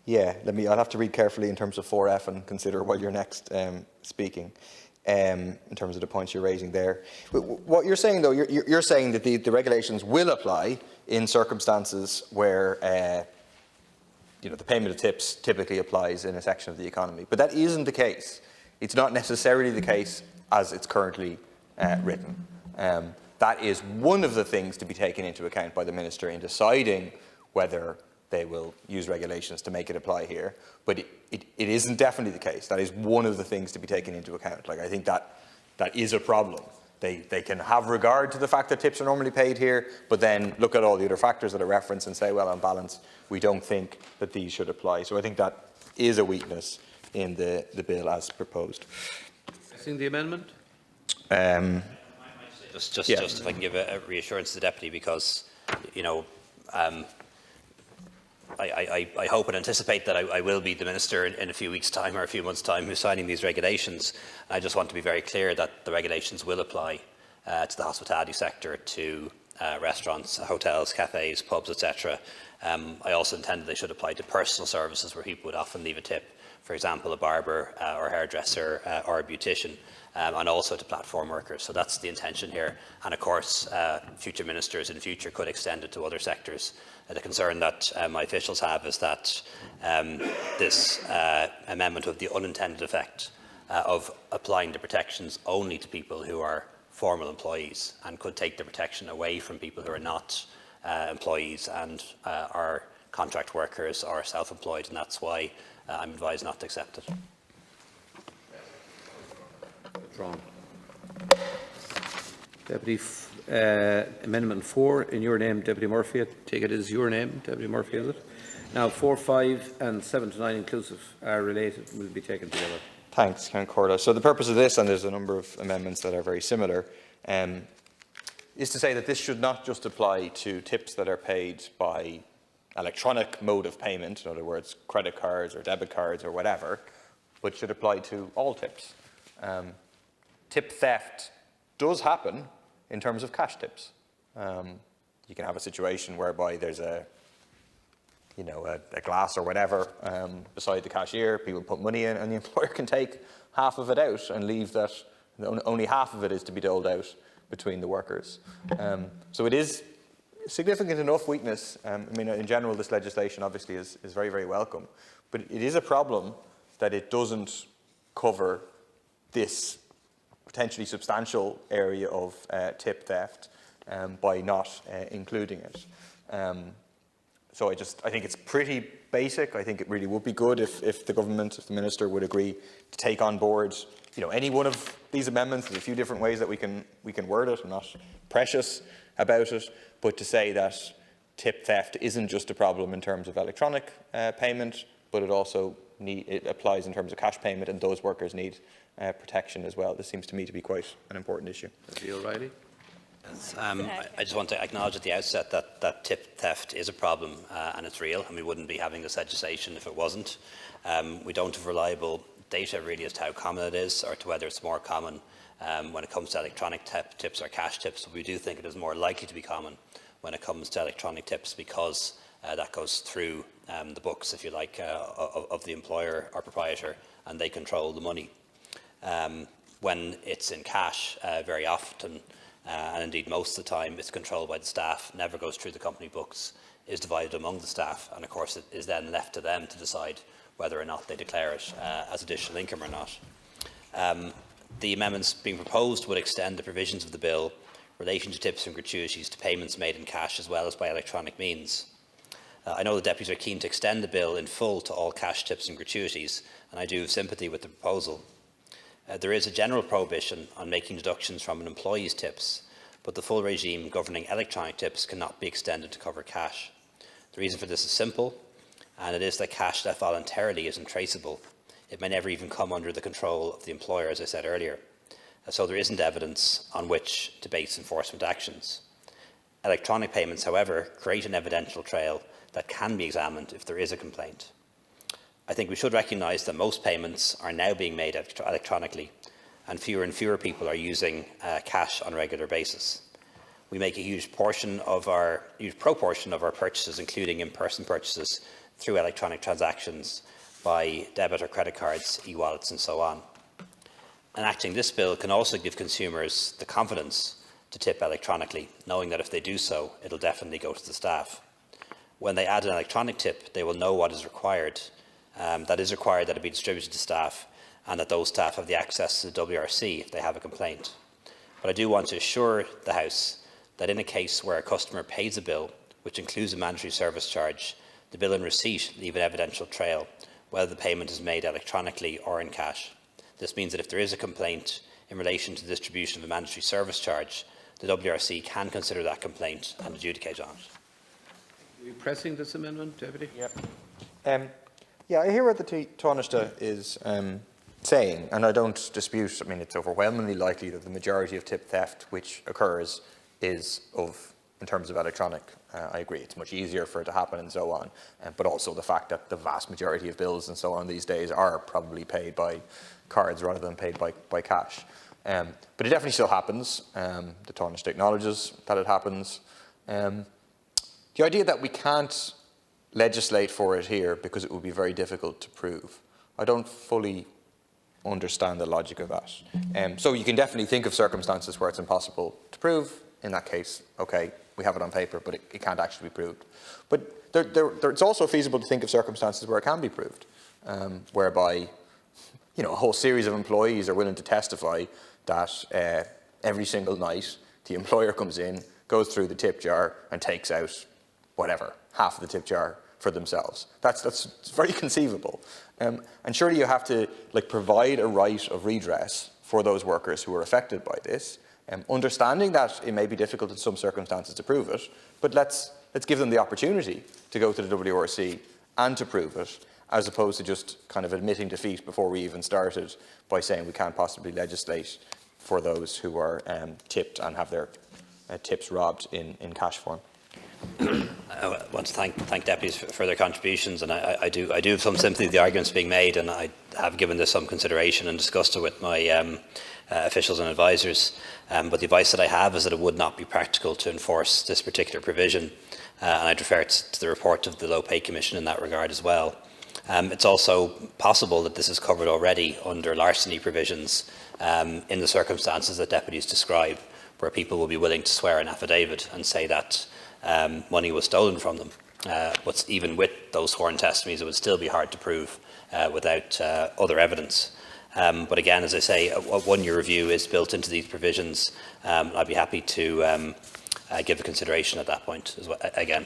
Yeah, I'll have to read carefully in terms of 4F and consider while you're next speaking, in terms of the points you're raising there. What you're saying, though, you're saying that the regulations will apply in circumstances where the payment of tips typically applies in a section of the economy. But that isn't the case. It's not necessarily the case as it's currently written. That is one of the things to be taken into account by the Minister in deciding whether they will use regulations to make it apply here. But it isn't definitely the case. That is one of the things to be taken into account. I think that is a problem. They can have regard to the fact that tips are normally paid here, but then look at all the other factors that are referenced and say, well, on balance, we don't think that these should apply. So I think that is a weakness in the bill as proposed. Seeing the amendment? Just if I can give a reassurance to the Deputy, because, I hope and anticipate that I will be the Minister in a few weeks' time or a few months' time who's signing these regulations. I just want to be very clear that the regulations will apply to the hospitality sector, to restaurants, hotels, cafes, pubs, etc. I also intend that they should apply to personal services where people would often leave a tip, for example, a barber or hairdresser or a beautician, and also to platform workers. So that's the intention here. And of course, future ministers in future could extend it to other sectors. The concern that my officials have is that this amendment of the unintended effect of applying the protections only to people who are formal employees and could take the protection away from people who are not employees and are contract workers or self-employed, and that's why I'm advised not to accept it. Wrong. Deputy, Amendment 4 in your name, Deputy Murphy. I take it is your name, Deputy Murphy, is it? Now 4, 5 and 7 to 9 inclusive are related and will be taken together. Thanks, Count Corda. So the purpose of this, and there's a number of amendments that are very similar, is to say that this should not just apply to tips that are paid by electronic mode of payment, in other words, credit cards or debit cards or whatever, but should apply to all tips. Tip theft does happen in terms of cash tips. You can have a situation whereby there's a glass or whatever beside the cashier, people put money in, and the employer can take half of it out and leave that, only half of it is to be doled out between the workers. So it is significant enough weakness. In general, this legislation obviously is very, very welcome, but it is a problem that it doesn't cover this potentially substantial area of tip theft by not including it. So I think it's pretty basic. I think it really would be good if the government, if the minister would agree to take on board, any one of these amendments. There's a few different ways that we can word it. I'm not precious about it, but to say that tip theft isn't just a problem in terms of electronic payment, but it also it applies in terms of cash payment, and those workers need protection as well. This seems to me to be quite an important issue. O'Reilly. I just want to acknowledge at the outset that tip theft is a problem and it's real, and we wouldn't be having this legislation if it wasn't. We don't have reliable data really as to how common it is, or to whether it's more common when it comes to electronic tips or cash tips. But we do think it is more likely to be common when it comes to electronic tips, because that goes through the books, if you like, of the employer or proprietor, and they control the money. When it's in cash, very often, and indeed most of the time, it's controlled by the staff, never goes through the company books, is divided among the staff, and of course it is then left to them to decide whether or not they declare it as additional income or not. The amendments being proposed would extend the provisions of the bill relating to tips and gratuities to payments made in cash as well as by electronic means. I know the deputies are keen to extend the bill in full to all cash tips and gratuities, and I do have sympathy with the proposal. There is a general prohibition on making deductions from an employee's tips, but the full regime governing electronic tips cannot be extended to cover cash. The reason for this is simple, and it is that cash left voluntarily isn't traceable. It may never even come under the control of the employer, as I said earlier. So there isn't evidence on which to base enforcement actions. Electronic payments, however, create an evidential trail that can be examined if there is a complaint. I think we should recognise that most payments are now being made electronically, and fewer people are using cash on a regular basis. We make a huge proportion of our purchases, including in-person purchases, through electronic transactions by debit or credit cards, e-wallets and so on. Enacting this bill can also give consumers the confidence to tip electronically, knowing that if they do so, it'll definitely go to the staff. When they add an electronic tip, they will know what is required, that it be distributed to staff, and that those staff have the access to the WRC if they have a complaint. But I do want to assure the House that in a case where a customer pays a bill, which includes a mandatory service charge, the bill and receipt leave an evidential trail, whether the payment is made electronically or in cash. This means that if there is a complaint in relation to the distribution of a mandatory service charge, the WRC can consider that complaint and adjudicate on it. Are you pressing this amendment, Deputy? Yep. Yeah, I hear what the Taoiseach is saying, and I don't dispute. I mean, it's overwhelmingly likely that the majority of tip theft which occurs is in terms of electronic. I agree, it's much easier for it to happen and so on, but also the fact that the vast majority of bills and so on these days are probably paid by cards rather than paid by cash. But it definitely still happens. The Taoiseach acknowledges that it happens. The idea that we can't legislate for it here because it would be very difficult to prove, I don't fully understand the logic of that. So you can definitely think of circumstances where it's impossible to prove. In that case, okay, we have it on paper, but it can't actually be proved. But it's also feasible to think of circumstances where it can be proved, whereby a whole series of employees are willing to testify that every single night the employer comes in, goes through the tip jar and takes out whatever, half of the tip jar for themselves. That's very conceivable. And surely you have to provide a right of redress for those workers who are affected by this, understanding that it may be difficult in some circumstances to prove it, but let's give them the opportunity to go to the WRC and to prove it, as opposed to just kind of admitting defeat before we even started by saying we can't possibly legislate for those who are tipped and have their tips robbed in cash form. I want to thank deputies for their contributions, and I do have some sympathy with the arguments being made, and I have given this some consideration and discussed it with my officials and advisors. But the advice that I have is that it would not be practical to enforce this particular provision, and I'd refer to the report of the Low Pay Commission in that regard as well. It's also possible that this is covered already under larceny provisions in the circumstances that deputies describe, where people will be willing to swear an affidavit and say that money was stolen from them. But even with those sworn testimonies, it would still be hard to prove without other evidence. But again, as I say, a one-year review is built into these provisions. I'd be happy to give a consideration at that point as well, again.